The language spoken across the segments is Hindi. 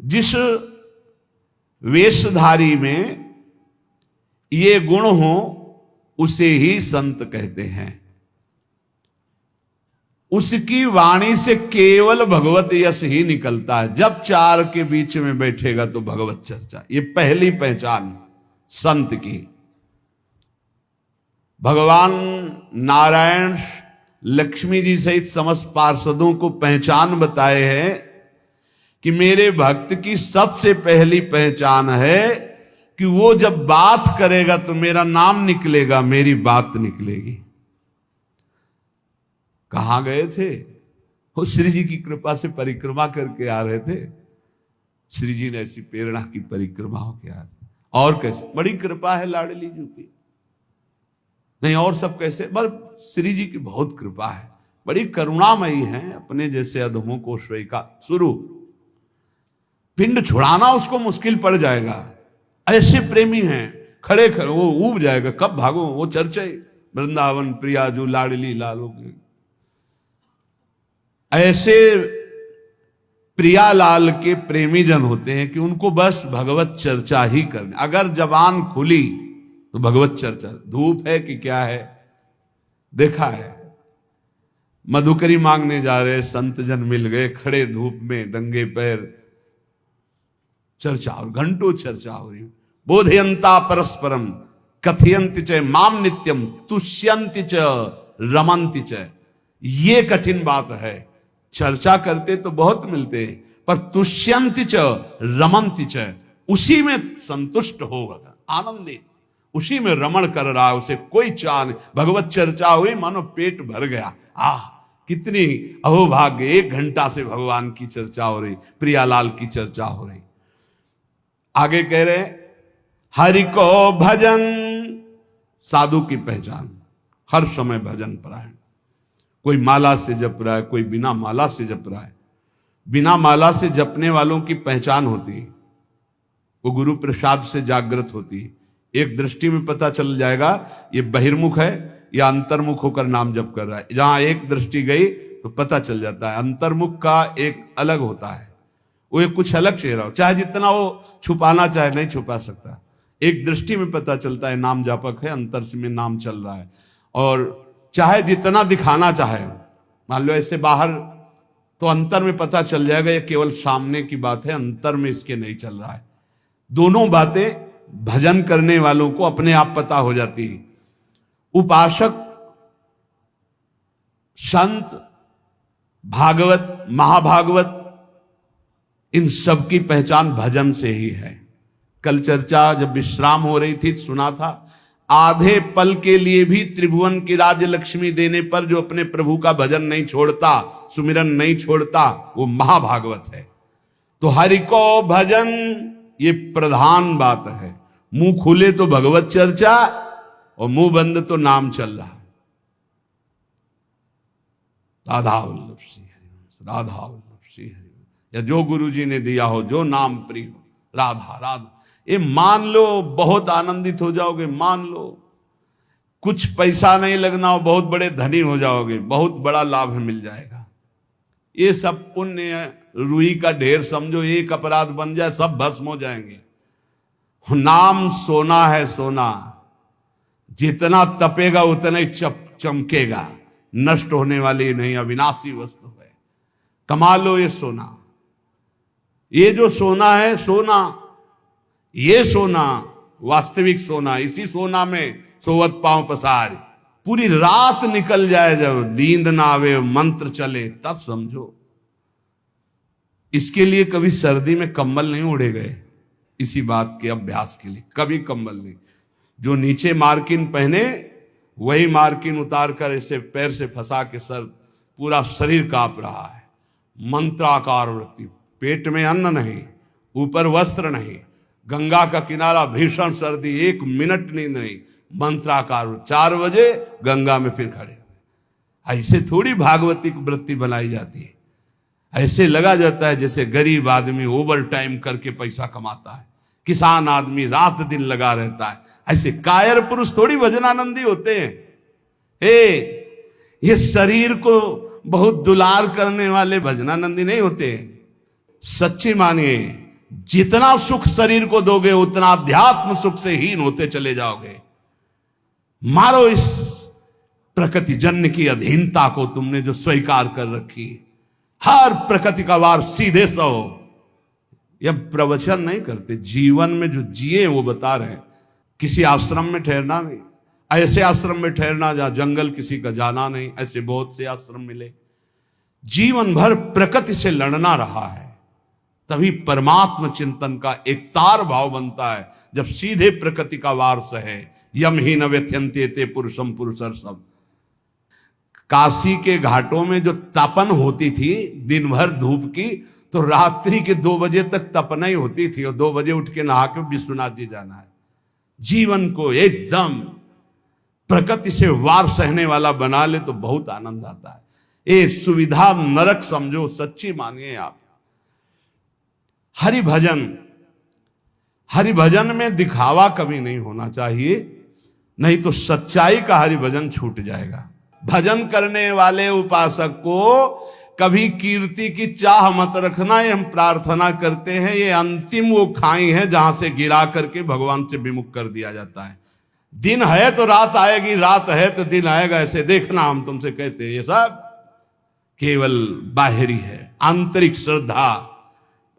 जिस वेशधारी में ये गुण हो उसे ही संत कहते हैं। उसकी वाणी से केवल भगवत यश ही निकलता है। जब चार के बीच में बैठेगा तो भगवत चर्चा, ये पहली पहचान संत की। भगवान नारायण लक्ष्मी जी सहित समस्त पार्षदों को पहचान बताए हैं कि मेरे भक्त की सबसे पहली पहचान है कि वो जब बात करेगा तो मेरा नाम निकलेगा, मेरी बात निकलेगी। कहां गए थे वो? श्री जी की कृपा से परिक्रमा करके आ रहे थे। श्री जी ने ऐसी प्रेरणा की परिक्रमा होके आ रहे। और कैसे बड़ी कृपा है लाडली जी की, नहीं और सब कैसे, बस श्री जी की बहुत कृपा है, बड़ी करुणामयी है। अपने जैसे अधमों को स्वीकार शुरू पिंड छुड़ाना उसको मुश्किल पड़ जाएगा, ऐसे प्रेमी हैं। खड़े खड़े वो ऊब जाएगा, कब भागो। वो चर्चे वृंदावन प्रियाजू लाडली लालो के, ऐसे प्रियालाल के प्रेमी जन होते हैं कि उनको बस भगवत चर्चा ही करनी। अगर जबान खुली तो भगवत चर्चा। धूप है कि क्या है, देखा है मधुकरी मांगने जा रहे संत जन मिल गए, खड़े धूप में नंगे पैर, चर्चा और घंटों चर्चा हो रही। बोधयंता परस्परम कथयंति च माम नित्यम तुष्यंति च रमंति च। ये कठिन बात है। चर्चा करते तो बहुत मिलते हैं, पर तुष्यंति च रमंति च, उसी में संतुष्ट होगा, आनंदित, उसी में रमण कर रहा है, उसे कोई चाह नहीं। भगवत चर्चा हुई मानो पेट भर गया। कितनी अहोभाग्य, 1 घंटा से भगवान की चर्चा हो रही, प्रियालाल की चर्चा हो रही। आगे कह रहे हरि को भजन, साधु की पहचान हर समय भजन परायण। कोई माला से जप रहा है, कोई बिना माला से जप रहा है। बिना माला से जपने वालों की पहचान होती है, वो गुरु प्रसाद से जागृत होती है। एक दृष्टि में पता चल जाएगा ये बहिर्मुख है या अंतर्मुख होकर नाम जप कर रहा है। जहां एक दृष्टि गई तो पता चल जाता है। अंतर्मुख का एक अलग होता है, वो एक कुछ अलग चेहरा हो, चाहे जितना वो छुपाना चाहे नहीं छुपा सकता। एक दृष्टि में पता चलता है नाम जापक है, अंतर से में नाम चल रहा है। और चाहे जितना दिखाना चाहे, मान लो ऐसे बाहर, तो अंतर में पता चल जाएगा ये केवल सामने की बात है, अंतर में इसके नहीं चल रहा है। दोनों बातें भजन करने वालों को अपने आप पता हो जाती है। उपासक, संत, भागवत, महाभागवत, इन सब की पहचान भजन से ही है। कल चर्चा जब विश्राम हो रही थी सुना था, आधे पल के लिए भी त्रिभुवन की राज्य लक्ष्मी देने पर जो अपने प्रभु का भजन नहीं छोड़ता, सुमिरन नहीं छोड़ता, वो महाभागवत है। तो हरि को भजन ये प्रधान बात है। मुंह खुले तो भगवत चर्चा और मुंह बंद तो नाम चल रहा है। राधा वल्लभ श्री हरि, राधा वल्लभ श्री हरि, या जो गुरु जी ने दिया हो, जो नाम प्रिय हो, राधा राधा, ये मान लो, बहुत आनंदित हो जाओगे। मान लो कुछ पैसा नहीं लगना हो, बहुत बड़े धनी हो जाओगे, बहुत बड़ा लाभ मिल जाएगा। ये सब पुण्य रुई का ढेर समझो, एक अपराध बन जाए सब भस्म हो जाएंगे। नाम सोना है, सोना जितना तपेगा उतना ही चमकेगा, नष्ट होने वाली नहीं, अविनाशी वस्तु है। कमा लो ये सोना। ये जो सोना है, सोना, ये सोना वास्तविक सोना, इसी सोना में सोवत पांव पसार, पूरी रात निकल जाए, जब नींद ना आवे, मंत्र चले, तब समझो। इसके लिए कभी सर्दी में कंबल नहीं ओढ़े गए, इसी बात के अभ्यास के लिए कभी कंबल नहीं। जो नीचे मार्किन पहने वही मार्किन उतार कर ऐसे पैर से फंसा के सर, पूरा शरीर कांप रहा है। मंत्राकार वृत्ति, पेट में अन्न नहीं, ऊपर वस्त्र नहीं, गंगा का किनारा, भीषण सर्दी, 1 मिनट नींद नहीं, मंत्राकार। 4 बजे गंगा में फिर खड़े हुए। ऐसे थोड़ी भागवती की वृत्ति बनाई जाती है। ऐसे लगा जाता है जैसे गरीब आदमी ओवर टाइम करके पैसा कमाता है, किसान आदमी रात दिन लगा रहता है। ऐसे कायर पुरुष थोड़ी भजनानंदी होते हैं। ये शरीर को बहुत दुलार करने वाले भजनानंदी नहीं होते। सच्ची मानिए, जितना सुख शरीर को दोगे उतना अध्यात्म सुख से हीन होते चले जाओगे। मारो इस प्रकृति जन्य की अधीनता को तुमने जो स्वीकार कर रखी। हर प्रकृति का वार सीधे सहो। यह प्रवचन नहीं करते, जीवन में जो जिए वो बता रहे हैं। किसी आश्रम में ठहरना नहीं, ऐसे आश्रम में ठहरना जहां जंगल किसी का जाना नहीं, ऐसे बहुत से आश्रम मिले। जीवन भर प्रकृति से लड़ना रहा है, तभी परमात्म चिंतन का एक तार भाव बनता है जब सीधे प्रकृति का वार सहे। यम ही न व्यथ्यन्ते ते पुरुषम पुरुषर सब। काशी के घाटों में जो तपन होती थी दिन भर धूप की, तो रात्रि के 2 बजे तक तपना ही होती थी और 2 बजे उठ के नहा के विश्वनाथ जी जाना है। जीवन को एकदम प्रकृति से वार सहने वाला बना ले तो बहुत आनंद आता है। ये सुविधा नरक समझो, सच्ची मानिए आप। हरि भजन में दिखावा कभी नहीं होना चाहिए, नहीं तो सच्चाई का हरि भजन छूट जाएगा। भजन करने वाले उपासक को कभी कीर्ति की चाह मत रखना, ये हम प्रार्थना करते हैं। ये अंतिम वो खाई है जहां से गिरा करके भगवान से विमुख कर दिया जाता है। दिन है तो रात आएगी, रात है तो दिन आएगा, ऐसे देखना हम तुमसे कहते हैं। ये सब केवल बाहरी है। आंतरिक श्रद्धा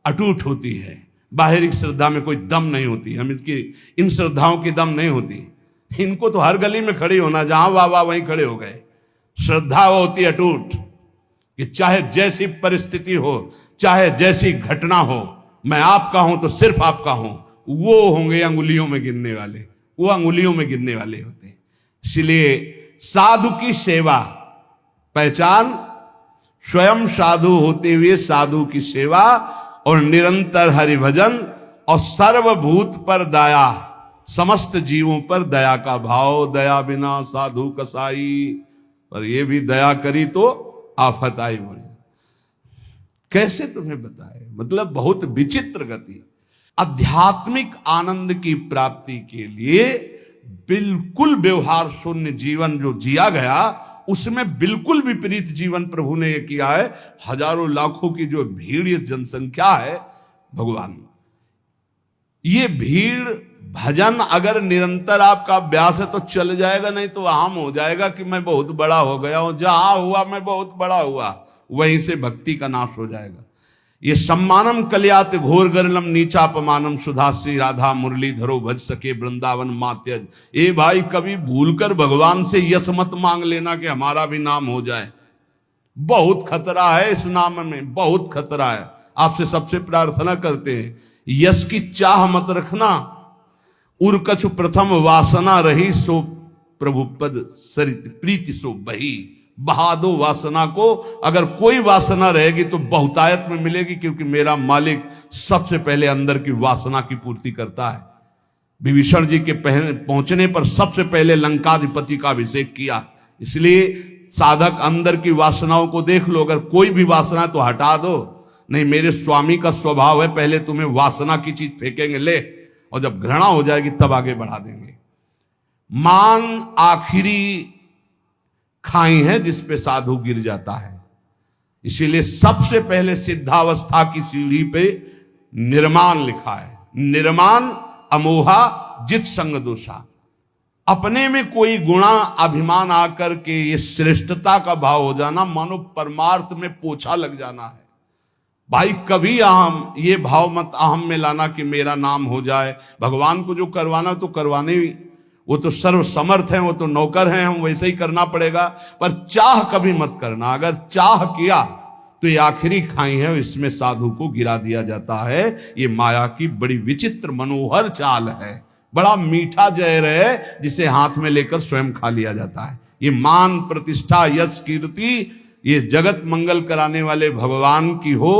अटूट होती है, बाहरी श्रद्धा में कोई दम नहीं होती। हम इन श्रद्धाओं की दम नहीं होती। इनको तो हर गली में खड़ी होना, जहां वाह वाह वहीं खड़े हो गए। श्रद्धा वो होती है अटूट, कि चाहे जैसी परिस्थिति हो, चाहे जैसी घटना हो, मैं आपका हूं तो सिर्फ आपका हूं। वो होंगे अंगुलियों में गिनने वाले, वो अंगुलियों में गिनने वाले होते हैं। इसलिए साधु की सेवा पहचान, स्वयं साधु होते हुए साधु की सेवा और निरंतर हरिभजन और सर्वभूत पर दया, समस्त जीवों पर दया का भाव। दया बिना साधु कसाई, पर ये भी दया करी तो आफत आई बड़ी। कैसे तुम्हें बताए, मतलब बहुत विचित्र गति। आध्यात्मिक आनंद की प्राप्ति के लिए बिल्कुल व्यवहार शून्य जीवन जो जिया गया, उसमें बिल्कुल विपरीत जीवन प्रभु ने ये किया है। हजारों लाखों की जो भीड़, ये जनसंख्या है भगवान, ये भीड़ भजन अगर निरंतर आपका अभ्यास है तो चल जाएगा, नहीं तो आम हो जाएगा कि मैं बहुत बड़ा हो गया हूं, जहां हुआ मैं बहुत बड़ा हुआ, वहीं से भक्ति का नाश हो जाएगा। ये सम्मानम कल्यात घोर गरलम नीचापमानम सुधाश्री राधा मुरली धरो भज सके वृंदावन मात्यज। ए भाई, कभी भूलकर भगवान से यश मत मांग लेना कि हमारा भी नाम हो जाए। बहुत खतरा है इस नाम में, बहुत खतरा है। आपसे सबसे प्रार्थना करते हैं, यश की चाह मत रखना। उर्कछु प्रथम वासना रही, सो प्रभु पद सरित प्रीति सो बही। बहा दो वासना को। अगर कोई वासना रहेगी तो बहुतायत में मिलेगी, क्योंकि मेरा मालिक सबसे पहले अंदर की वासना की पूर्ति करता है। विभीषण जी के पहुंचने पर सबसे पहले लंकाधिपति का अभिषेक किया। इसलिए साधक अंदर की वासनाओं को देख लो। अगर कोई भी वासना तो हटा दो। नहीं, मेरे स्वामी का स्वभाव है, पहले तुम्हें वासना की चीज फेंकेंगे, ले, और जब घृणा हो जाएगी तब आगे बढ़ा देंगे। मान आखिरी खाई है जिस पे साधु गिर जाता है। इसीलिए सबसे पहले सिद्धावस्था की सीढ़ी पे निर्माण लिखा है। निर्माण अमोहा जित संग दोषा। अपने में कोई गुणा अभिमान आकर के ये श्रेष्ठता का भाव हो जाना, मानो परमार्थ में पोछा लग जाना है। भाई कभी अहम, ये भाव मत अहम में लाना कि मेरा नाम हो जाए। भगवान को जो करवाना तो करवाने, वो तो सर्व समर्थ हैं, वो तो नौकर हैं, हम वैसे ही करना पड़ेगा। पर चाह कभी मत करना। अगर चाह किया तो ये आखिरी खाई है, इसमें साधु को गिरा दिया जाता है। ये माया की बड़ी विचित्र मनोहर चाल है। बड़ा मीठा जहर है जिसे हाथ में लेकर स्वयं खा लिया जाता है। ये मान प्रतिष्ठा यश कीर्ति, ये जगत मंगल कराने वाले भगवान की हो,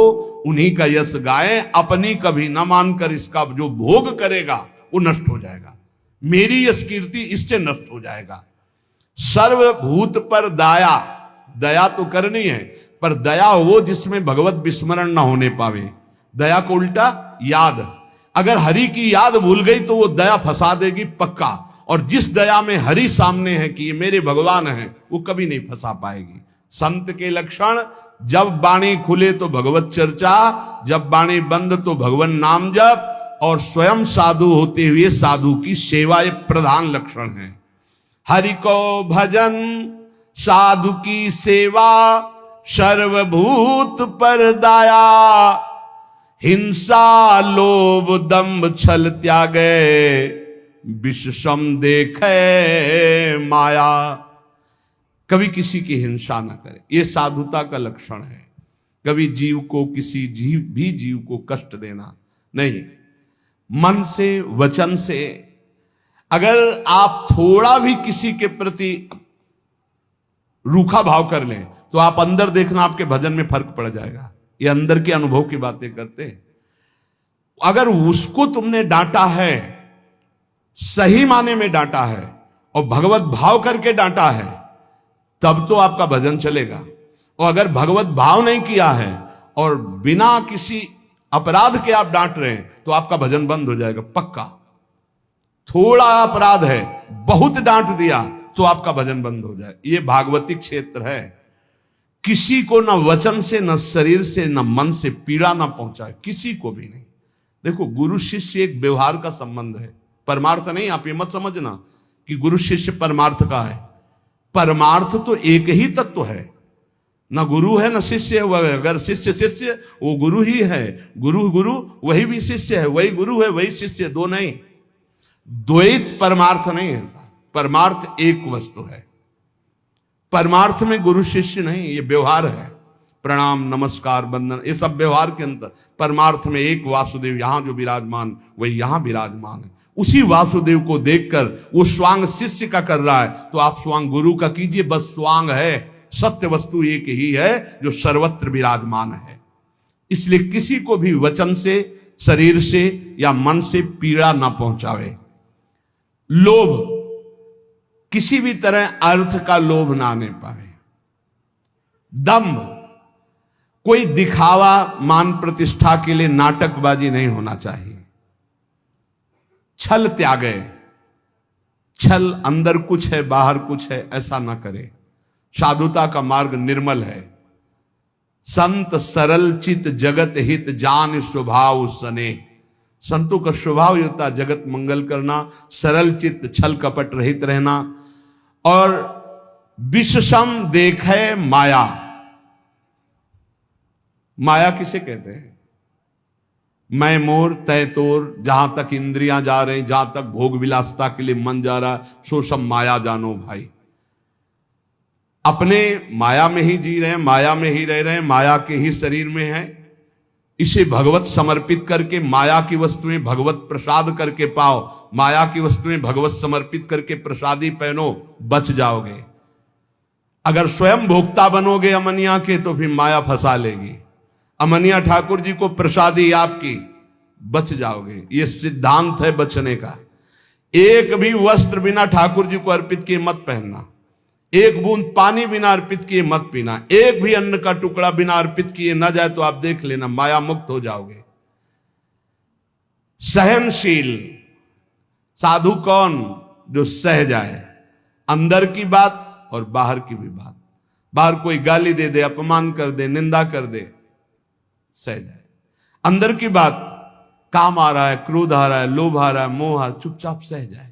उन्हीं का यश गाएं। अपनी कभी न मानकर इसका जो भोग करेगा वो नष्ट हो जाएगा। मेरी यश कीर्ति इससे नष्ट हो जाएगा। सर्वभूत पर दया, दया तो करनी है, पर दया वो जिसमें भगवत विस्मरण ना होने पावे। दया को उल्टा याद, अगर हरि की याद भूल गई तो वो दया फंसा देगी पक्का। और जिस दया में हरि सामने है कि ये मेरे भगवान हैं, वो कभी नहीं फंसा पाएगी। संत के लक्षण जब वाणी खुले तो भगवत चर्चा, जब वाणी बंद तो भगवान नाम जप, और स्वयं साधु होते हुए साधु की सेवा एक प्रधान लक्षण है। हरि को भजन साधु की सेवा, सर्वभूत पर दाया, हिंसा लोभ दंभ छल त्यागे, विषम देखे माया। कभी किसी की हिंसा ना करे, ये साधुता का लक्षण है। कभी जीव को, किसी जीव को कष्ट देना नहीं। मन से वचन से अगर आप थोड़ा भी किसी के प्रति रूखा भाव कर लें तो आप अंदर देखना आपके भजन में फर्क पड़ जाएगा। ये अंदर के अनुभव की बातें करते हैं। अगर उसको तुमने डांटा है, सही माने में डांटा है और भगवत भाव करके डांटा है, तब तो आपका भजन चलेगा। और अगर भगवत भाव नहीं किया है और बिना किसी अपराध के आप डांट रहे हैं तो आपका भजन बंद हो जाएगा पक्का। थोड़ा अपराध है, बहुत डांट दिया तो आपका भजन बंद हो जाए। ये भागवतिक क्षेत्र है। किसी को न वचन से, न शरीर से, न मन से पीड़ा ना पहुंचाए, किसी को भी नहीं। देखो, गुरु शिष्य एक व्यवहार का संबंध है, परमार्थ नहीं। आप ये मत समझना कि गुरु शिष्य परमार्थ का है। परमार्थ तो एक ही तत्व है, न गुरु है न शिष्य है। अगर शिष्य शिष्य वो गुरु ही है, गुरु गुरु वही भी शिष्य है, वही गुरु है वही शिष्य, दो नहीं। द्वैत परमार्थ नहीं है, परमार्थ एक वस्तु है। परमार्थ में गुरु शिष्य नहीं, ये व्यवहार है। प्रणाम नमस्कार वंदन ये सब व्यवहार के अंदर। परमार्थ में एक वासुदेव यहां जो विराजमान वही यहां विराजमान है। उसी वासुदेव को देखकर वो स्वांग शिष्य का कर रहा है तो आप स्वांग गुरु का कीजिए। बस स्वांग है, सत्य वस्तु एक ही है जो सर्वत्र विराजमान है। इसलिए किसी को भी वचन से, शरीर से या मन से पीड़ा ना पहुंचावे। लोभ, किसी भी तरह अर्थ का लोभ ना आने पाए। दंभ, कोई दिखावा मान प्रतिष्ठा के लिए नाटकबाजी नहीं होना चाहिए। छल त्यागे, छल अंदर कुछ है बाहर कुछ है ऐसा ना करे। साधुता का मार्ग निर्मल है। संत सरल चित जगत हित जान स्वभाव सने। संतों का स्वभाव ये होता है जगत मंगल करना, सरल चित्त, छल कपट रहित रहना। और विषम देखे माया। माया किसे कहते हैं? मैं मोर तय तोर, जहां तक इंद्रियां जा रहे, जहां तक भोग विलासता के लिए मन जा रहा, सो सब माया जानो भाई। अपने माया में ही जी रहे हैं, माया में ही रह रहे हैं, माया के ही शरीर में है। इसे भगवत समर्पित करके माया की वस्तुएं भगवत प्रसाद करके पाओ, माया की वस्तुएं भगवत समर्पित करके प्रसादी पहनो, बच जाओगे। अगर स्वयं भोक्ता बनोगे अमनिया के तो फिर माया फंसा लेगी। अमनिया ठाकुर जी को प्रसादी आपकी, बच जाओगे। ये सिद्धांत है बचने का। एक भी वस्त्र बिना ठाकुर जी को अर्पित किए मत पहनना, एक बूंद पानी बिना अर्पित किए मत पीना, एक भी अन्न का टुकड़ा बिना अर्पित किए न जाए तो आप देख लेना माया मुक्त हो जाओगे। सहनशील साधु कौन? जो सह जाए अंदर की बात और बाहर की भी बात। बाहर कोई गाली दे दे, अपमान कर दे, निंदा कर दे, सह जाए। अंदर की बात, काम आ रहा है, क्रोध आ रहा है, लोभ आ रहा है, मोह आ रहा है, चुपचाप सह जाए।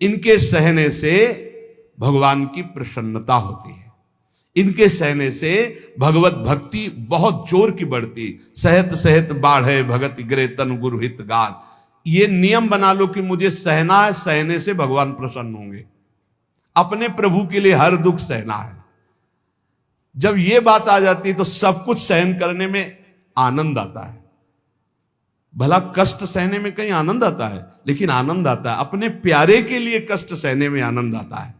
इनके सहने से भगवान की प्रसन्नता होती है। इनके सहने से भगवत भक्ति बहुत जोर की बढ़ती। सहत सहत बाढ़े भगत गिरे तन गुरु हित गान। ये नियम बना लो कि मुझे सहना है, सहने से भगवान प्रसन्न होंगे। अपने प्रभु के लिए हर दुख सहना है। जब ये बात आ जाती तो सब कुछ सहन करने में आनंद आता है। भला कष्ट सहने में कहीं आनंद आता है, लेकिन आनंद आता है अपने प्यारे के लिए कष्ट सहने में आनंद आता है।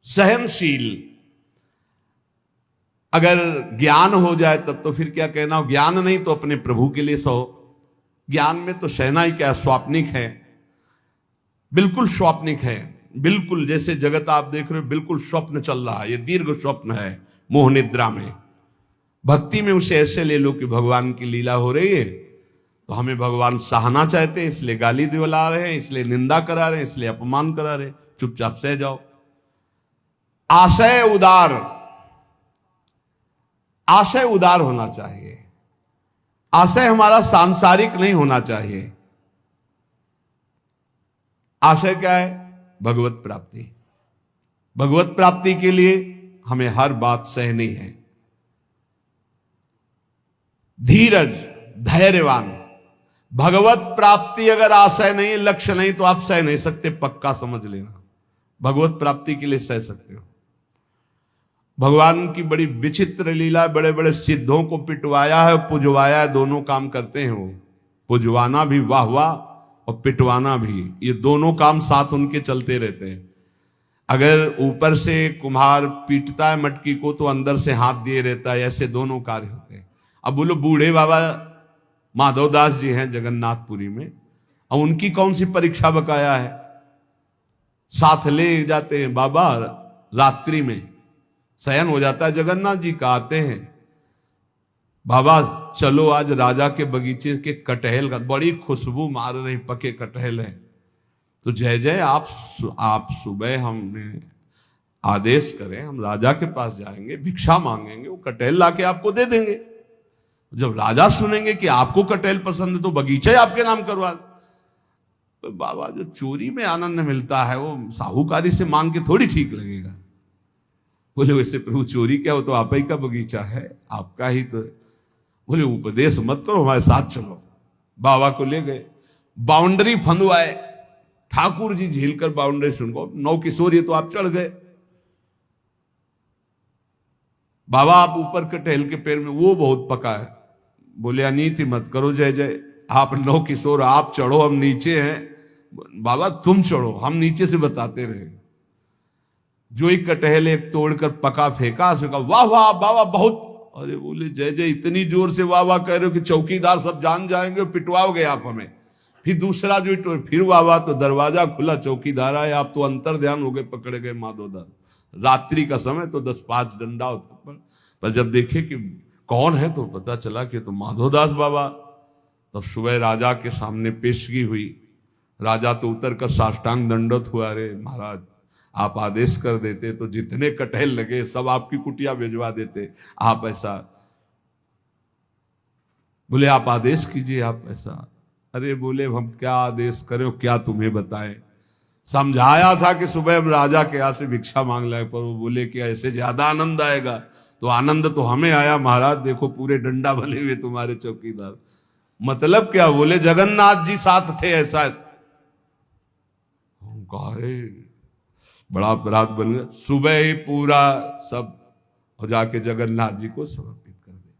सहनशील, अगर ज्ञान हो जाए तब तो फिर क्या कहना, ज्ञान नहीं तो अपने प्रभु के लिए सहो। ज्ञान में तो सहना ही क्या, स्वाप्निक है, बिल्कुल स्वाप्निक है। बिल्कुल जैसे जगत आप देख रहे हो बिल्कुल स्वप्न चल रहा है, ये दीर्घ स्वप्न है मोह निद्रा में। भक्ति में उसे ऐसे ले लो कि भगवान की लीला हो रही है तो हमें भगवान सहना चाहते हैं, इसलिए गाली दिला रहे हैं, इसलिए निंदा करा रहे हैं, इसलिए अपमान करा रहे हैं, चुपचाप सह जाओ। आशय उदार, आशय उदार होना चाहिए। आशय हमारा सांसारिक नहीं होना चाहिए। आशय क्या है? भगवत प्राप्ति। भगवत प्राप्ति के लिए हमें हर बात सहनी है। धीरज, धैर्यवान। भगवत प्राप्ति अगर आशय नहीं, लक्ष्य नहीं, तो आप सह नहीं सकते, पक्का समझ लेना। भगवत प्राप्ति के लिए सह सकते हो। भगवान की बड़ी विचित्र लीला, बड़े बड़े सिद्धों को पिटवाया है, पुजवाया है, दोनों काम करते हैं वो। पुजवाना भी वाह वाह और पिटवाना भी, ये दोनों काम साथ उनके चलते रहते हैं। अगर ऊपर से कुम्हार पीटता है मटकी को तो अंदर से हाथ दिए रहता है, ऐसे दोनों कार्य होते हैं। अब बोलो बूढ़े बाबा माधवदास जी हैं जगन्नाथपुरी में, अब उनकी कौन सी परीक्षा बकाया है? साथ ले जाते हैं बाबा, रात्रि में शयन हो जाता है जगन्नाथ जी का, आते हैं बाबा चलो आज राजा के बगीचे के कटहल का, बड़ी खुशबू मार रही, पके कटहल है। तो जय जय आप सुबह हमने आदेश करें, हम राजा के पास जाएंगे, भिक्षा मांगेंगे, वो कटहल लाके आपको दे देंगे। जब राजा सुनेंगे कि आपको कटहल पसंद है तो बगीचा ही आपके नाम करवा। तो बाबा जो चोरी में आनंद मिलता है वो साहूकारी से मांग के थोड़ी ठीक लगेगा। बोले वैसे प्रभु चोरी क्या हो, तो आप ही का बगीचा है, आपका ही तो। बोले उपदेश मत करो, हमारे साथ चलो। बाबा को ले गए, बाउंड्री फंदवाए, ठाकुर जी झील कर बाउंड्री सुनको, 9 किशोर ये तो आप चढ़ गए। बाबा आप ऊपर कटहल के पेड़ में, वो बहुत पका है। बोले अनीति मत करो जय जय, आप 9 किशोर आप चढ़ो, हम नीचे हैं। बाबा तुम चढ़ो, हम नीचे से बताते रहे। जो ही कटहल एक तोड़कर पका फेंका, उसने कहा वाह वाह बाबा बहुत। अरे बोले जय जय इतनी जोर से वाह वाह कह रहे हो कि चौकीदार सब जान जाएंगे, पिटवाओगे आप हमें। फिर दूसरा जो फिर वाह वाह, तो दरवाजा खुला, चौकीदार आए, आप तो अंतर ध्यान हो गए, पकड़े गए माधोदास। रात्रि का समय तो 10-5 डंडा होता, पर जब देखे कि कौन है तो पता चला कि तो माधोदास बाबा। तब सुबह राजा के सामने पेशगी हुई। राजा तो उतर कर साष्टांग दंडवत हुआ, अरे महाराज आप आदेश कर देते तो जितने कटहल लगे सब आपकी कुटिया भिजवा देते, आप ऐसा। बोले आप आदेश कीजिए, आप ऐसा। अरे बोले हम क्या आदेश करें, क्या तुम्हें बताएं। समझाया था कि सुबह हम राजा के यहाँ से भिक्षा मांग लाए, पर वो बोले कि ऐसे ज्यादा आनंद आएगा। तो आनंद तो हमें आया महाराज, देखो पूरे डंडा भले हुए तुम्हारे चौकीदार। मतलब क्या? बोले जगन्नाथ जी साथ थे, ऐसा। बड़ा अपराध बन गया। सुबह ही पूरा सब हो जाके जगन्नाथ जी को समर्पित कर दे।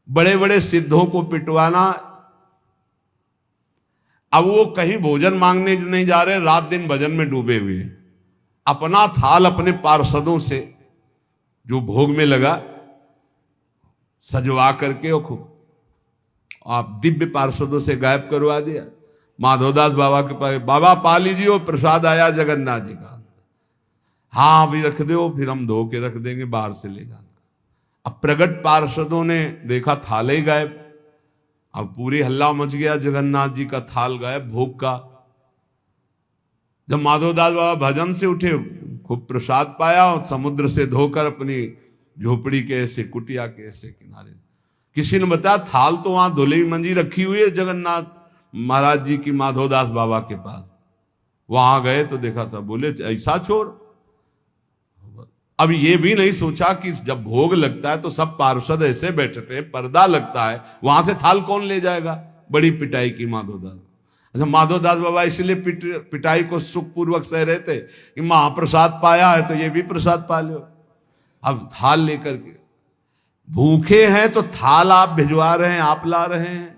बड़े बड़े सिद्धों को पिटवाना। अब वो कहीं भोजन मांगने नहीं जा रहे, रात दिन भजन में डूबे हुए। अपना थाल अपने पार्षदों से जो भोग में लगा सजवा करके और खूब आप दिव्य पार्षदों से गायब करवा दिया। माधवदास बाबा के पास, बाबा पा लीजिए, वो प्रसाद आया जगन्नाथ जी का। हाँ अभी रख दो, फिर हम धो के रख देंगे, बाहर से ले जाना। अब प्रगट पार्षदों ने देखा थाल ही गायब। अब पूरी हल्ला मच गया, जगन्नाथ जी का थाल गायब, भोग का। जब माधवदास बाबा भजन से उठे, खूब प्रसाद पाया और समुद्र से धोकर अपनी झोपड़ी के ऐसे कुटिया के ऐसे किनारे। किसी ने बताया थाल तो वहां धुली मंजी रखी हुई है जगन्नाथ महाराज जी की, माधवदास बाबा के पास। वहां गए तो देखा था। बोले ऐसा छोर। अब ये भी नहीं सोचा कि जब भोग लगता है तो सब पार्षद ऐसे बैठते हैं, पर्दा लगता है, वहां से थाल कौन ले जाएगा। बड़ी पिटाई की माधवदास। अच्छा माधवदास बाबा इसलिए पिटाई को सुखपूर्वक सह रहे थे कि महाप्रसाद पाया है तो ये भी प्रसाद पा लो। अब थाल लेकर के भूखे हैं तो थाल आप भिजवा रहे हैं, आप ला रहे हैं,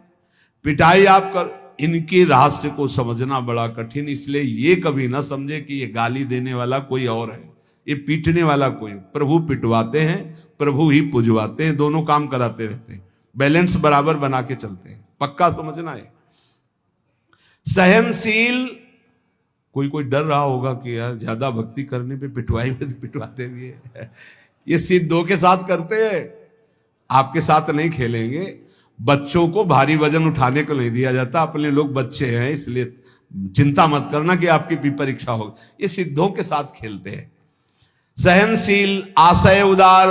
पिटाई आप कर। इनके रहस्य को समझना बड़ा कठिन। इसलिए ये कभी ना समझे कि ये गाली देने वाला कोई और है, ये पीटने वाला कोई। प्रभु पिटवाते हैं, प्रभु ही पुजवाते हैं, दोनों काम कराते रहते हैं, बैलेंस बराबर बना के चलते हैं। पक्का समझना है। सहनशील। कोई डर रहा होगा कि यार ज्यादा भक्ति करने पे पिटवाई में पिटवाते भी है। ये सिद्धों के साथ करते हैं, आपके साथ नहीं खेलेंगे। बच्चों को भारी वजन उठाने को नहीं दिया जाता, अपने लोग बच्चे हैं, इसलिए चिंता मत करना कि आपकी भी परीक्षा होगी। ये सिद्धों के साथ खेलते हैं। सहनशील, आशय उदार,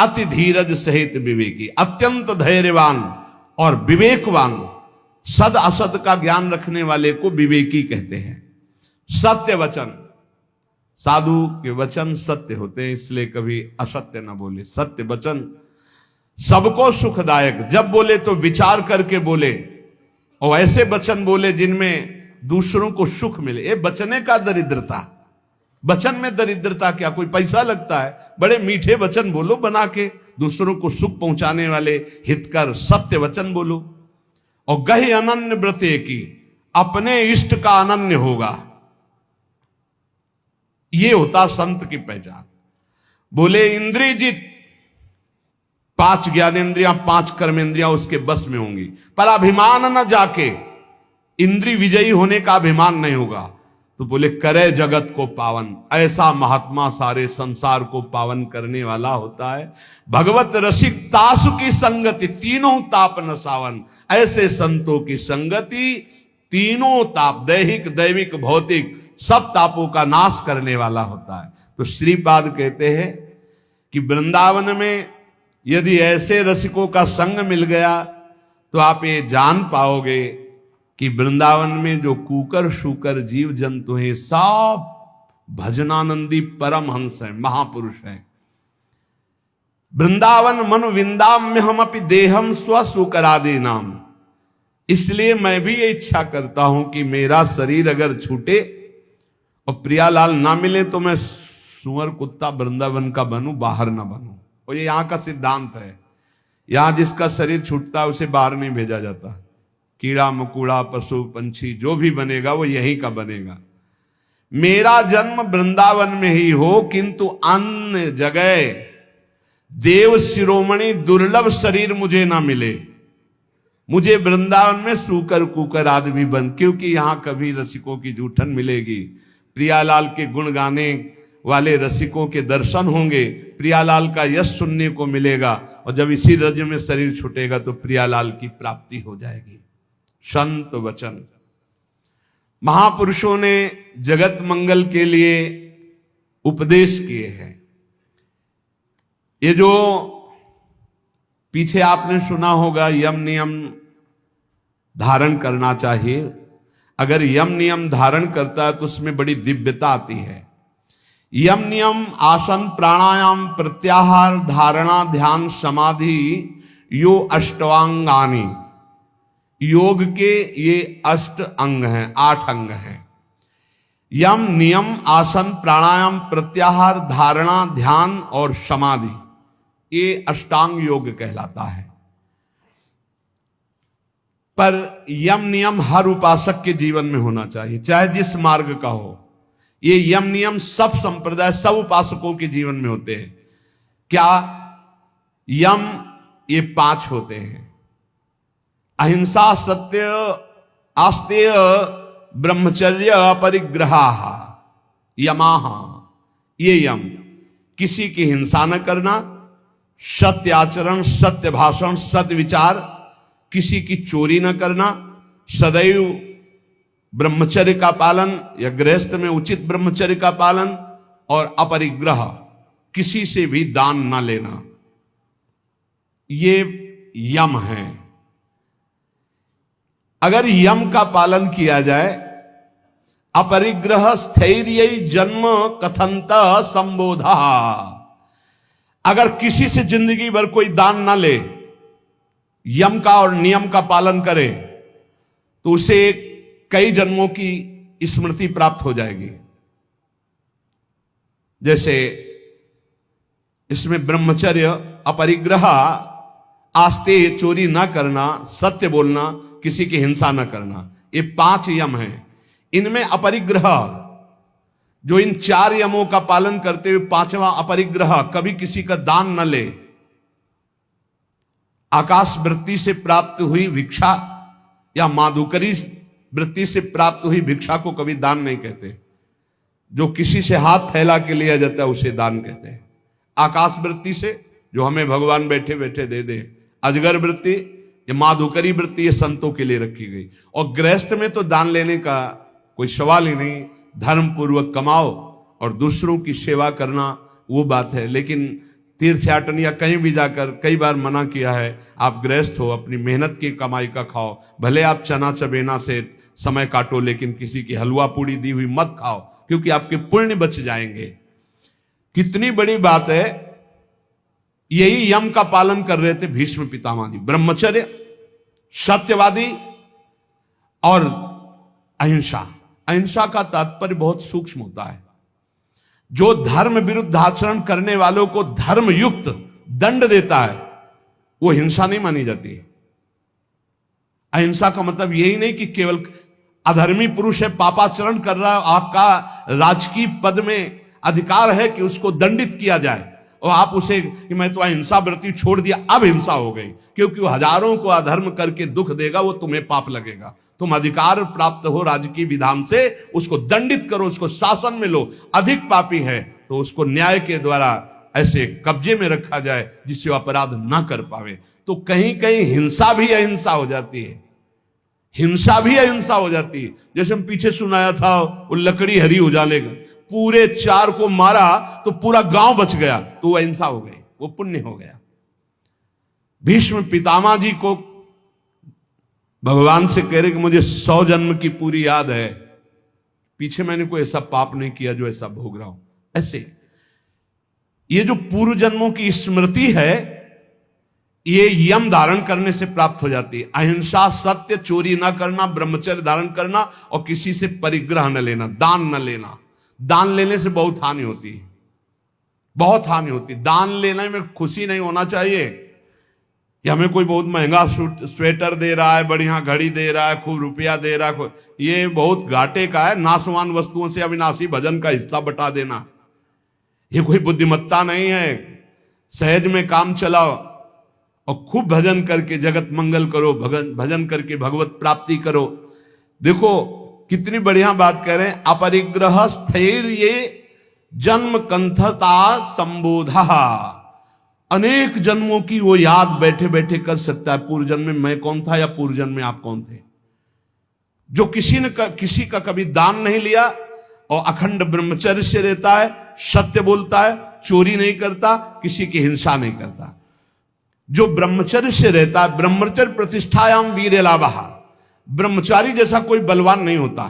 अति धीरज सहित विवेकी, अत्यंत धैर्यवान और विवेकवान, सद असत का ज्ञान रखने वाले को विवेकी कहते हैं। सत्य वचन, साधु के वचन सत्य होते हैं, इसलिए कभी असत्य न बोले। सत्य वचन सबको सुखदायक, जब बोले तो विचार करके बोले और ऐसे वचन बोले जिनमें दूसरों को सुख मिले। ये बचने का दरिद्रता, वचन में दरिद्रता क्या, कोई पैसा लगता है? बड़े मीठे वचन बोलो बना के, दूसरों को सुख पहुंचाने वाले हितकर सत्य वचन बोलो। और गहि अनन्य व्रते की, अपने इष्ट का अनन्य होगा, ये होता संत की पहचान। बोले इंद्रियजित, 5 ज्ञानेंद्रियां 5 कर्मेंद्रियां उसके बस में होंगी, पर अभिमान न जाके, इंद्रिय विजयी होने का अभिमान नहीं होगा। तो बोले करे जगत को पावन, ऐसा महात्मा सारे संसार को पावन करने वाला होता है। भगवत रसिक तासु की संगति, तीनों ताप न सावन, ऐसे संतों की संगति तीनों ताप, दैहिक दैविक भौतिक सब तापों का नाश करने वाला होता है। तो श्रीपाद कहते हैं कि वृंदावन में यदि ऐसे रसिकों का संग मिल गया तो आप ये जान पाओगे कि वृंदावन में जो कुकर शूकर जीव जंतु हैं सब भजनानंदी परम हंस हैं, महापुरुष हैं। वृंदावन मनु विंदाम्य हम अपि देहम स्व सुकरादि नाम। इसलिए मैं भी ये इच्छा करता हूं कि मेरा शरीर अगर छूटे और प्रियालाल ना मिले तो मैं सुअर कुत्ता वृंदावन का बनूं, बाहर ना बनूं। और ये यहां का सिद्धांत है, यहां जिसका शरीर छूटता है उसे बाहर नहीं भेजा जाता। कीड़ा मकोड़ा पशु पंछी जो भी बनेगा वो यहीं का बनेगा। मेरा जन्म वृंदावन में ही हो, किंतु अन्य जगह देव शिरोमणि दुर्लभ शरीर मुझे ना मिले। मुझे वृंदावन में सूकर कुकर आदमी बन, क्योंकि यहां कभी रसिकों की जूठन मिलेगी, प्रियालाल के गुण गाने वाले रसिकों के दर्शन होंगे, प्रियालाल का यश सुनने को मिलेगा, और जब इसी रज में शरीर छूटेगा तो प्रियालाल की प्राप्ति हो जाएगी। संत वचन, महापुरुषों ने जगत मंगल के लिए उपदेश किए हैं। ये जो पीछे आपने सुना होगा यम नियम धारण करना चाहिए, अगर यम नियम धारण करता है तो उसमें बड़ी दिव्यता आती है। यम नियम आसन प्राणायाम प्रत्याहार धारणा ध्यान समाधि यो अष्टांगानि, योग के ये 8 अंग हैं, 8 अंग हैं। यम नियम आसन प्राणायाम प्रत्याहार धारणा ध्यान और समाधि, ये अष्टांग योग कहलाता है। पर यम नियम हर उपासक के जीवन में होना चाहिए, चाहे जिस मार्ग का हो। ये यम नियम सब संप्रदाय सब उपासकों के जीवन में होते हैं। क्या यम? ये 5 होते हैं, अहिंसा सत्य आस्तेय ब्रह्मचर्य अपरिग्रहा यमाह। ये यम, किसी की हिंसा न करना, सत्य आचरण, सत्य भाषण, सत्य विचार, किसी की चोरी न करना, सदैव ब्रह्मचर्य का पालन या गृहस्थ में उचित ब्रह्मचर्य का पालन, और अपरिग्रह, किसी से भी दान न लेना, ये यम है। अगर यम का पालन किया जाए, अपरिग्रह स्थैर्य जन्म कथंत संबोधा, अगर किसी से जिंदगी भर कोई दान ना ले, यम का और नियम का पालन करे, तो उसे कई जन्मों की स्मृति प्राप्त हो जाएगी। जैसे इसमें ब्रह्मचर्य, अपरिग्रह, आस्ते, चोरी ना करना, सत्य बोलना, किसी की हिंसा न करना, ये 5 यम हैं। इनमें अपरिग्रह, जो इन 4 यमों का पालन करते हुए 5वां अपरिग्रह, कभी किसी का दान न ले, आकाश वृत्ति से प्राप्त हुई भिक्षा या माधुकरी वृत्ति से प्राप्त हुई भिक्षा को कभी दान नहीं कहते। जो किसी से हाथ फैला के लिया जाता है उसे दान कहते हैं। आकाश वृत्ति से जो हमें भगवान बैठे बैठे दे दे, अजगर वृत्ति, ये माधुकरी वृत्ति, ये संतों के लिए रखी गई। और गृहस्थ में तो दान लेने का कोई सवाल ही नहीं, धर्म पूर्वक कमाओ और दूसरों की सेवा करना वो बात है। लेकिन तीर्थयाटन या कहीं भी जाकर कई बार मना किया है, आप गृहस्थ हो, अपनी मेहनत की कमाई का खाओ, भले आप चना चबेना से समय काटो, लेकिन किसी की हलवा पूड़ी दी हुई मत खाओ, क्योंकि आपके पुण्य बच जाएंगे। कितनी बड़ी बात है। यही यम का पालन कर रहे थे भीष्म पितामह जी, ब्रह्मचर्य, सत्यवादी और अहिंसा। अहिंसा का तात्पर्य बहुत सूक्ष्म होता है। जो धर्म विरुद्ध आचरण करने वालों को धर्म युक्त दंड देता है वो हिंसा नहीं मानी जाती। अहिंसा का मतलब यही नहीं कि केवल अधर्मी पुरुष है, पापाचरण कर रहा है, आपका राजकीय पद में अधिकार है कि उसको दंडित किया जाए और आप उसे कि मैं तो अहिंसा व्रती छोड़ दिया, अब हिंसा हो गई, क्योंकि वो हजारों को अधर्म करके दुख देगा, वो तुम्हें पाप लगेगा। तुम अधिकार प्राप्त हो राजकीय विधान से, उसको दंडित करो, उसको शासन में लो। अधिक पापी है तो उसको न्याय के द्वारा ऐसे कब्जे में रखा जाए जिससे वो अपराध ना कर पावे। तो कहीं कहीं हिंसा भी अहिंसा हो जाती है, हिंसा भी अहिंसा हो जाती है। जैसे हम पीछे सुनाया था वो लकड़ी हरी उजाले का, पूरे 4 को मारा तो पूरा गांव बच गया, तो वो अहिंसा हो गई, वो पुण्य हो गया। भीष्म पितामह जी को भगवान से कह रहे कि मुझे 100 जन्म की पूरी याद है, पीछे मैंने कोई ऐसा पाप नहीं किया जो ऐसा भोग रहा हूं। ऐसे ये जो पूर्व जन्मों की स्मृति है, ये यम धारण करने से प्राप्त हो जाती है। अहिंसा, सत्य, चोरी ना करना, ब्रह्मचर्य धारण करना और किसी से परिग्रह न लेना, दान न लेना। दान लेने से बहुत हानि होती है, बहुत हानि होती है। दान लेने में खुशी नहीं होना चाहिए कि हमें कोई बहुत महंगा स्वेटर दे रहा है, बढ़िया घड़ी दे रहा है, खूब रुपया दे रहा है, ये बहुत घाटे का है। नाशवान वस्तुओं से अविनाशी भजन का हिस्सा बटा देना, ये कोई बुद्धिमत्ता नहीं है। सहज में काम चलाओ और खूब भजन करके जगत मंगल करो, भजन करके भगवत प्राप्ति करो। देखो कितनी बढ़िया बात कह रहे हैं। अपरिग्रह स्थैर्य जन्म कंथता संबोधा। अनेक जन्मों की वो याद बैठे बैठे कर सकता है, पूर्व जन्म में मैं कौन था या पूर्व जन्म में आप कौन थे। जो किसी का कभी दान नहीं लिया और अखंड ब्रह्मचर्य से रहता है, सत्य बोलता है, चोरी नहीं करता, किसी की हिंसा नहीं करता, जो ब्रह्मचर्य से रहता है। ब्रह्मचर्य प्रतिष्ठायाम वीर लाभः। ब्रह्मचारी जैसा कोई बलवान नहीं होता,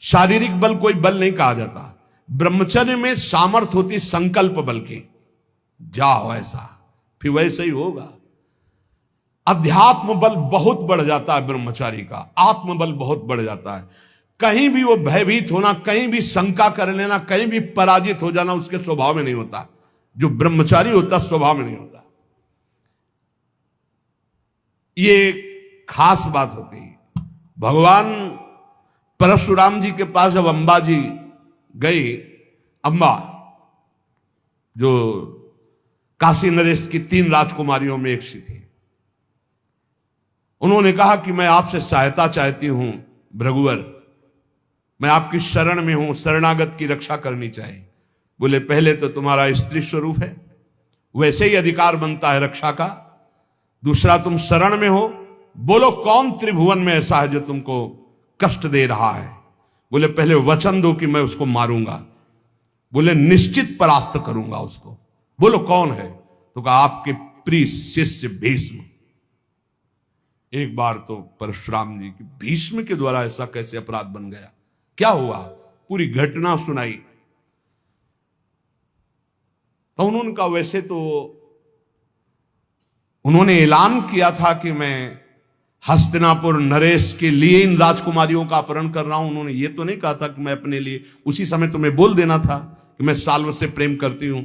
शारीरिक बल कोई बल नहीं कहा जाता। ब्रह्मचर्य में सामर्थ होती संकल्प बल की, जाओ ऐसा, फिर वैसे ही होगा। अध्यात्म बल बहुत बढ़ जाता है ब्रह्मचारी का, आत्मबल बहुत बढ़ जाता है। कहीं भी वो भयभीत होना, कहीं भी शंका कर लेना, कहीं भी पराजित हो जाना उसके स्वभाव में नहीं होता। जो ब्रह्मचारी होता स्वभाव में नहीं होता। ये खास बात होती है। भगवान परशुराम जी के पास जब अंबा जी गई, अंबा जो काशी नरेश की 3 राजकुमारियों में एक सी थी, उन्होंने कहा कि मैं आपसे सहायता चाहती हूं भृगुवर, मैं आपकी शरण में हूं, शरणागत की रक्षा करनी चाहिए। बोले पहले तो तुम्हारा स्त्री स्वरूप है, वैसे ही अधिकार बनता है रक्षा का। दूसरा तुम शरण में हो, बोलो कौन त्रिभुवन में ऐसा है जो तुमको कष्ट दे रहा है। बोले पहले वचन दो कि मैं उसको मारूंगा। बोले निश्चित परास्त करूंगा उसको। बोलो कौन है? तो कहा आपके प्रिय शिष्य भीष्म। एक बार तो परशुराम जी की भीष्म के द्वारा ऐसा कैसे अपराध बन गया, क्या हुआ, पूरी घटना सुनाई। तो उन्होंने कहा वैसे तो उन्होंने ऐलान किया था कि मैं हस्तिनापुर नरेश के लिए इन राजकुमारियों का अपहरण कर रहा हूं। उन्होंने ये तो नहीं कहा था कि मैं अपने लिए, उसी समय तुम्हें बोल देना था कि मैं साल्व से प्रेम करती हूं,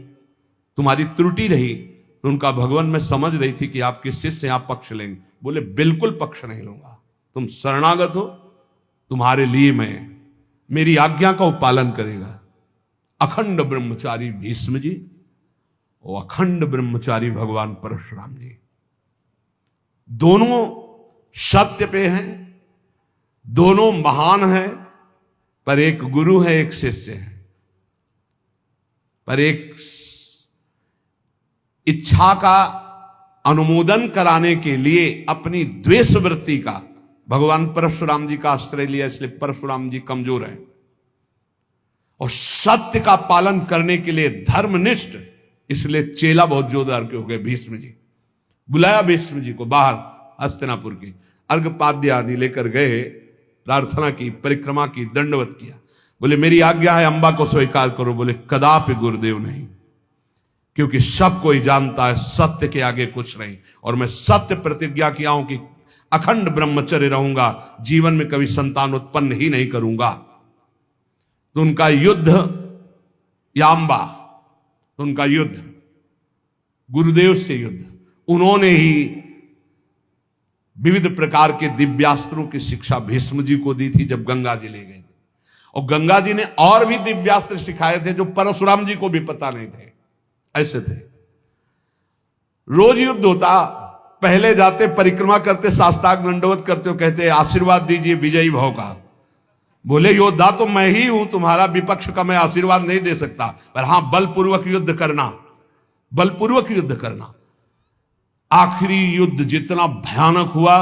तुम्हारी त्रुटि रही। तो उनका भगवान मैं समझ रही थी कि आपके शिष्य आप पक्ष लेंगे। बोले बिल्कुल पक्ष नहीं लूंगा, तुम शरणागत हो, तुम्हारे लिए मैं मेरी आज्ञा का पालन करेगा। अखंड ब्रह्मचारी भीष्म जी और अखंड ब्रह्मचारी भगवान परशुराम जी, दोनों सत्य पे हैं, दोनों महान हैं, पर एक गुरु है एक शिष्य है। पर एक इच्छा का अनुमोदन कराने के लिए अपनी द्वेष वृत्ति का भगवान परशुराम जी का आश्रय लिया, इसलिए परशुराम जी कमजोर हैं। और सत्य का पालन करने के लिए धर्मनिष्ठ इसलिए चेला बहुत जोरदार के हो गए भीष्म जी। बुलाया भीष्म जी को बाहर हस्तिनापुर के, अर्घपाद्य आदि लेकर गए, प्रार्थना की, परिक्रमा की, दंडवत किया। बोले मेरी आज्ञा है अंबा को स्वीकार करो। बोले कदापि गुरुदेव नहीं, क्योंकि सब कोई जानता है सत्य के आगे कुछ नहीं, और मैं सत्य प्रतिज्ञा किया हूं कि अखंड ब्रह्मचर्य रहूंगा, जीवन में कभी संतान उत्पन्न ही नहीं करूंगा। तो उनका युद्ध या अंबा, तो उनका युद्ध गुरुदेव से युद्ध, उन्होंने ही विविध प्रकार के दिव्यास्त्रों की शिक्षा भीष्म जी को दी थी जब गंगा जी ले गए थे। और गंगा जी ने और भी दिव्यास्त्र सिखाए थे जो परशुराम जी को भी पता नहीं थे। ऐसे थे, रोज युद्ध होता, पहले जाते, परिक्रमा करते, साष्टांग दंडवत करते हो, कहते आशीर्वाद दीजिए विजयी भव का। बोले योद्धा तो मैं ही हूं, तुम्हारा विपक्ष का मैं आशीर्वाद नहीं दे सकता, पर हां बलपूर्वक युद्ध करना, बलपूर्वक युद्ध करना। आखिरी युद्ध जितना भयानक हुआ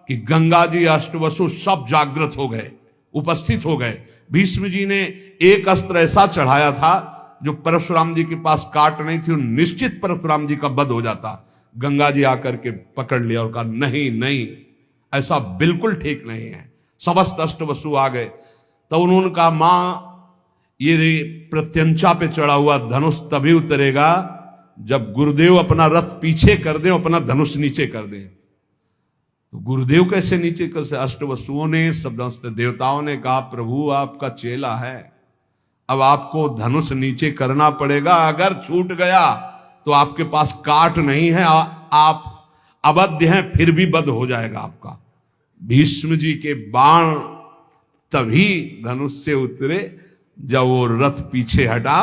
कि गंगा जी, अष्टवसु सब जागृत हो गए, उपस्थित हो गए। भीष्म जी ने एक अस्त्र ऐसा चढ़ाया था जो परशुराम जी के पास काट नहीं थी, निश्चित परशुराम जी का वध हो जाता। गंगा जी आकर के पकड़ लिया और कहा नहीं नहीं, ऐसा बिल्कुल ठीक नहीं है। समस्त अष्टवसु आ गए। तो उन्होंने कहा मां, ये प्रत्यंचा पे चढ़ा हुआ धनुष तभी उतरेगा जब गुरुदेव अपना रथ पीछे कर दे, अपना धनुष नीचे कर दे। तो गुरुदेव कैसे नीचे कर से? अष्टवसुओं ने, समस्त देवताओं ने कहा प्रभु आपका चेला है, अब आपको धनुष नीचे करना पड़ेगा, अगर छूट गया तो आपके पास काट नहीं है, आप अबद्ध हैं, फिर भी बध हो जाएगा आपका। भीष्म जी के बाण तभी धनुष से उतरे जब वो रथ पीछे हटा,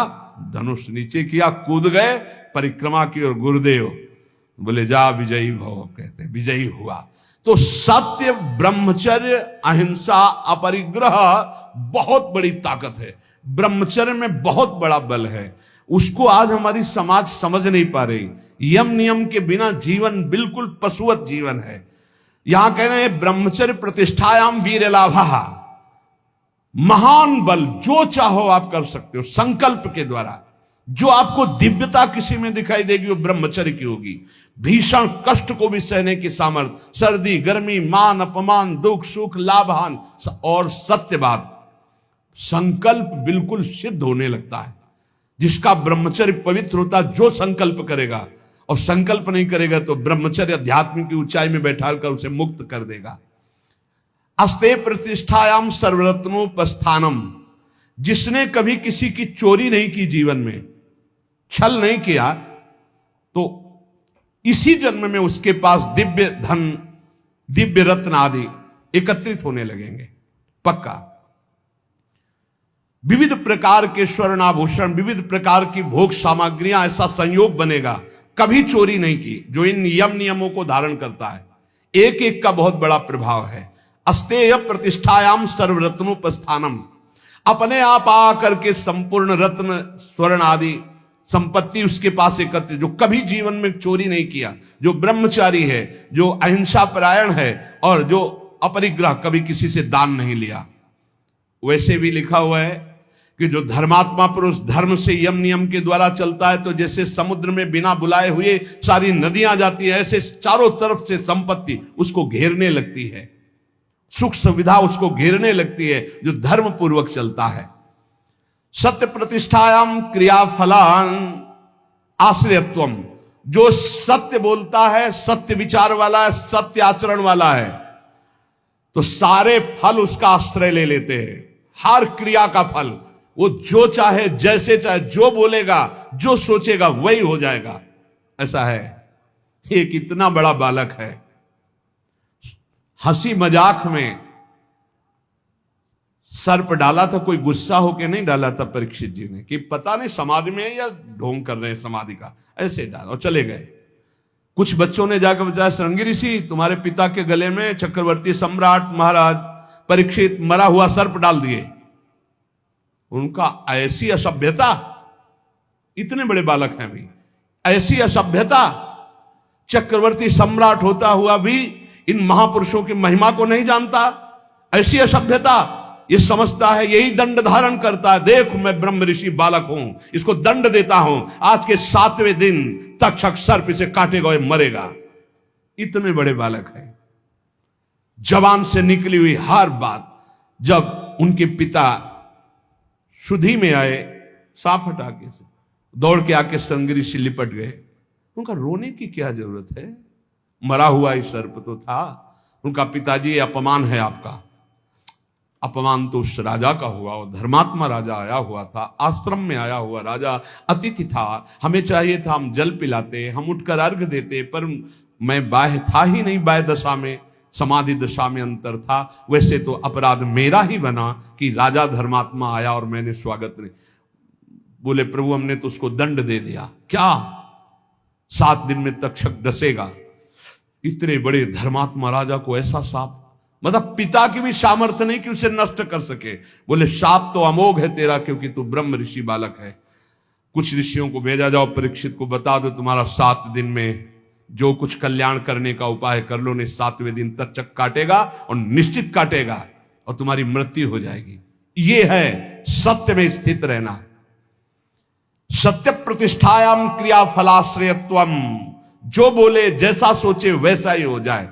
धनुष नीचे किया, कूद गए, परिक्रमा की, और गुरुदेव बोले जा विजयी भव, कहते विजयी हुआ। तो सत्य, ब्रह्मचर्य, अहिंसा, अपरिग्रह बहुत बड़ी ताकत है। ब्रह्मचर्य में बहुत बड़ा बल है, उसको आज हमारी समाज समझ नहीं पा रही। यम नियम के बिना जीवन बिल्कुल पशुवत जीवन है। यहां कह रहे हैं ब्रह्मचर्य प्रतिष्ठायाम वीर लाभा, महान बल, जो चाहो आप कर सकते हो संकल्प के द्वारा। जो आपको दिव्यता किसी में दिखाई देगी वो ब्रह्मचर्य की होगी। भीषण कष्ट को भी सहने की सामर्थ्य, सर्दी गर्मी, मान अपमान, दुख सुख, लाभ हानि और सत्यवाद, संकल्प बिल्कुल सिद्ध होने लगता है। जिसका ब्रह्मचर्य पवित्र होता, जो संकल्प करेगा, और संकल्प नहीं करेगा तो ब्रह्मचर्य अध्यात्म की ऊंचाई में बैठा कर उसे मुक्त कर देगा। अस्ते प्रतिष्ठायाम सर्वरत्नोपस्थानम, जिसने कभी किसी की चोरी नहीं की, जीवन में छल नहीं किया, तो इसी जन्म में उसके पास दिव्य धन, दिव्य रत्न आदि एकत्रित होने लगेंगे, पक्का। विविध प्रकार के स्वर्णाभूषण, विविध प्रकार की भोग सामग्रियां, ऐसा संयोग बनेगा। कभी चोरी नहीं की, जो इन नियमों को धारण करता है। एक एक का बहुत बड़ा प्रभाव है। अस्तेय प्रतिष्ठायाम सर्वरत्नोपस्थानम, अपने आप आकर के संपूर्ण रत्न, स्वर्ण आदि संपत्ति उसके पास एकत्र, जो कभी जीवन में चोरी नहीं किया, जो ब्रह्मचारी है, जो अहिंसा परायण है, और जो अपरिग्रह, कभी किसी से दान नहीं लिया। वैसे भी लिखा हुआ है कि जो धर्मात्मा पुरुष धर्म से यम नियम के द्वारा चलता है, तो जैसे समुद्र में बिना बुलाए हुए सारी नदियां जाती है, ऐसे चारों तरफ से संपत्ति उसको घेरने लगती है, सुख सुविधा उसको घेरने लगती है, जो धर्म पूर्वक चलता है। सत्य प्रतिष्ठायाम क्रियाफलान आश्रयत्वम, जो सत्य बोलता है, सत्य विचार वाला है, सत्य आचरण वाला है, तो सारे फल उसका आश्रय ले लेते हैं। हर क्रिया का फल वो जो चाहे, जैसे चाहे, जो बोलेगा, जो सोचेगा वही हो जाएगा। ऐसा है। एक इतना बड़ा बालक है, हंसी मजाक में सर्प डाला था, कोई गुस्सा होके नहीं डाला था परीक्षित जी ने, कि पता नहीं समाधि में है या ढोंग कर रहे हैं समाधि का, ऐसे डाला और चले गए। कुछ बच्चों ने जाकर बताया, श्रृंगी ऋषि तुम्हारे पिता के गले में चक्रवर्ती सम्राट महाराज परीक्षित मरा हुआ सर्प डाल दिए। उनका ऐसी असभ्यता, इतने बड़े बालक हैं अभी, ऐसी असभ्यता, चक्रवर्ती सम्राट होता हुआ भी इन महापुरुषों की महिमा को नहीं जानता, ऐसी असभ्यता। ये समझता है यही दंड धारण करता है, देख मैं ब्रह्म ऋषि बालक हूं, इसको दंड देता हूं, आज के 7वें दिन तक्षक सर्प इसे काटेगा और मरेगा। इतने बड़े बालक है। जबान से निकली हुई हर बात, जब उनके पिता शुद्धि में आए, सांप हटा के से दौड़ के आके संगरी से लिपट गए। उनका रोने की क्या जरूरत है, मरा हुआ ही सर्प तो था। उनका पिताजी, अपमान है आपका। अपमान तो उस राजा का हुआ, वो धर्मात्मा राजा आया हुआ था, आश्रम में आया हुआ राजा अतिथि था। हमें चाहिए था हम जल पिलाते, हम उठकर अर्घ देते, पर मैं बाह्य था ही नहीं, बाह्य दशा में, समाधि दशा में अंतर था। वैसे तो अपराध मेरा ही बना कि राजा धर्मात्मा आया और मैंने स्वागत नहीं। बोले प्रभु हमने तो उसको दंड दे दिया। क्या 7 दिन में तक्षक डसेगा? इतने बड़े धर्मात्मा राजा को ऐसा साप, मतलब पिता की भी सामर्थ्य नहीं कि उसे नष्ट कर सके। बोले शाप तो अमोघ है तेरा, क्योंकि तू ब्रह्म ऋषि बालक है। कुछ ऋषियों को भेजा, जाओ परीक्षित को बता दो तुम्हारा 7 दिन में जो कुछ कल्याण करने का उपाय कर लो, नहीं 7वें दिन तक्षक काटेगा और निश्चित काटेगा और तुम्हारी मृत्यु हो जाएगी। ये है सत्य में स्थित रहना। सत्य प्रतिष्ठायाम क्रिया फलाश्रयत्वम, जो बोले जैसा सोचे वैसा ही हो जाए।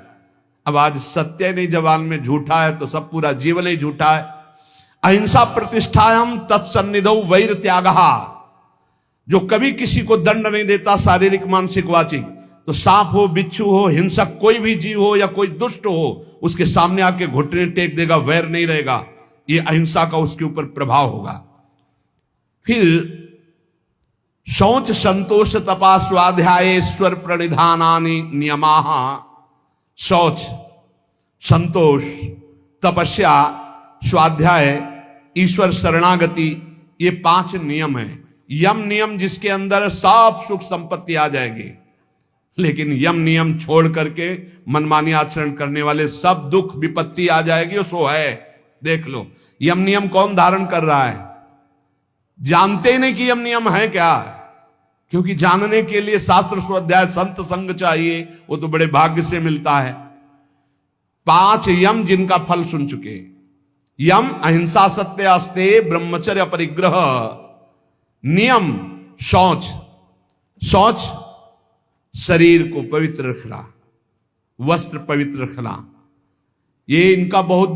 अब आज सत्य नहीं जबान में झूठा है तो सब पूरा जीवन ही झूठा है। अहिंसा प्रतिष्ठायाम तत्सन्निधौ वैर त्यागः, जो कभी किसी को दंड नहीं देता, शारीरिक मानसिक वाचिक, तो सांप हो, बिच्छू हो, हिंसक कोई भी जीव हो या कोई दुष्ट हो, उसके सामने आके घुटने टेक देगा, वैर नहीं रहेगा। ये अहिंसा का उसके ऊपर प्रभाव होगा। फिर शौच संतोष तपा स्वाध्याय ईश्वर प्रणिधानानि नियमाः। शौच, संतोष, तपस्या, स्वाध्याय, ईश्वर शरणागति, ये 5 नियम है। यम नियम जिसके अंदर सब सुख संपत्ति आ जाएगी, लेकिन यम नियम छोड़ करके मनमानी आचरण करने वाले सब दुख विपत्ति आ जाएगी। सो है, देख लो यम नियम कौन धारण कर रहा है? जानते ही नहीं कि यम नियम है क्या, क्योंकि जानने के लिए शास्त्र स्वाध्याय संत संग चाहिए, वो तो बड़े भाग्य से मिलता है। 5 यम जिनका फल सुन चुके। यम अहिंसा सत्य अस्ते ब्रह्मचर्य परिग्रह। नियम शौच, शौच शरीर को पवित्र रखना, वस्त्र पवित्र रखना, ये इनका बहुत